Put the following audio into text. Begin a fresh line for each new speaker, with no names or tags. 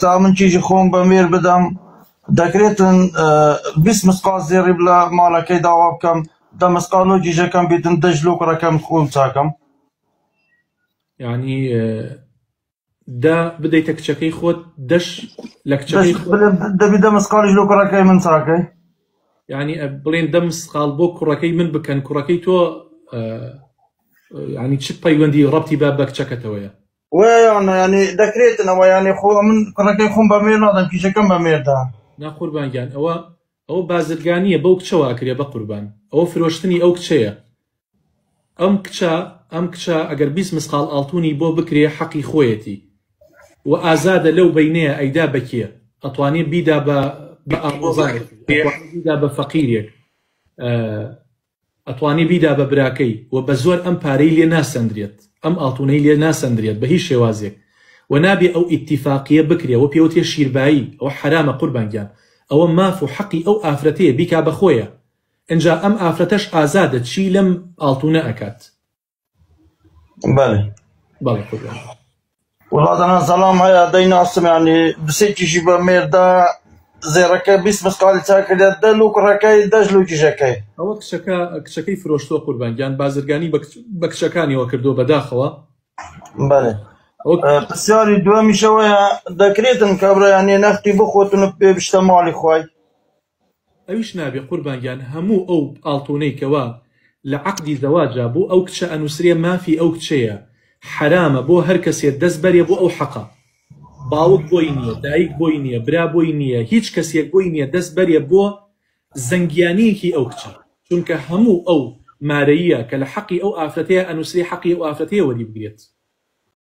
تا من چیژی خۆم بە مێر بدەم دەکرێتن 20 مسقال زێڕی لە ماڵەکەی داوا بکەم 10 مسقال و جیژەکەم بیتن 10 ژلۆ کوڕەکەم خۆم چاکەم
یعنی دا بدەیتە کچەکەی خۆت دەش لە کچەکەی
دەبی 10 مسقال ژلۆ کوڕەکەی من چاکەی
یعنی بڵێن 10 مسقال بۆ کوڕەکەی من بکەن کوڕەکەی تۆ یعنی چ پەیوەندی ڕەبتی بە کچەکەتەوەیە
وایانە ینی دەکرێتنەوە ینی خۆ من کوڕەکەی خۆم بە مێر نادەم کیژەکەم بە مێردا
نا قوربانگیان ئەوە بازرگانیە بەو کچەوە ئاکرێ بە قوربان ئەوە فرۆشتنی ئەو کچەیە ئەم کچە ئەگەر 20 مسقال ئاڵتوونی بۆ بکرێ حەقی خۆیەتی و ئازادە لەو بەینەیە ئەیدا بەکێ ئەتوانێت بیدا بە ئاڵۆزارێک بیدا بە فەقیرێک ئەتوانی بیدا بە براکەی و بە زۆر ئەم پارەی لێ ناسەندرێت ئەم ئاڵتوونەی لێ ناسەندرێت بە هیچ شێوازێک و نابێ ئەو ئیتیفاقیە بکرێ ئەوە پێوتێ شیربایی ئەوە حرامە قوربانگیان ئەوە ماف و حەقی ئەو ئافرەتەیە بیکا بەخۆیە ئەنجا ئەم ئافرەتەش ئازادە چی لەم ئاڵتوونە ئەکات
بەڵێ
بەڵێ قوربان
وڵاتەنە سەڵام هەیە دەیناسم ینی بسێکیشی بە مێردا زێڕەکە 20 مسقالی چاکرێت 10 لۆ کوڕەکەی 10 ژلۆ کیژەکەی
ئەوە کچەکەی فرۆشتووە قوربانگیان بازرگانی بە کچەکانیەوە کردو بەداخەوە
بەڵێ پرسیاری دووەمیشەوەیە دەکرێتن کابرایانێ نەختی بخۆتن و پێ بشتە ماڵی خوای
ئەویش نابێ قوربانگیان هەموو ئەو ئاڵتوونەی کەوا لە عەقدی زەواجا بۆ ئەو کچە ئەنووسرێ مافی ئەو کچەیە حرامە بۆ هەر کەسێک دەست بەرێ بۆ ئەو حەقە باوک بۆی نییە دایک بۆی نییە برا بۆی نییە هیچ کەسێک بۆی نییە دەست بەرێ بۆ زەنگیانەیەکی ئەو کچە چونکە هەموو ئەو مارەیە کە لە حەقی ئەو ئافرەتەیە ئەنووسرێ حەقی ئەو ئافرەتەیە وەری بگرێت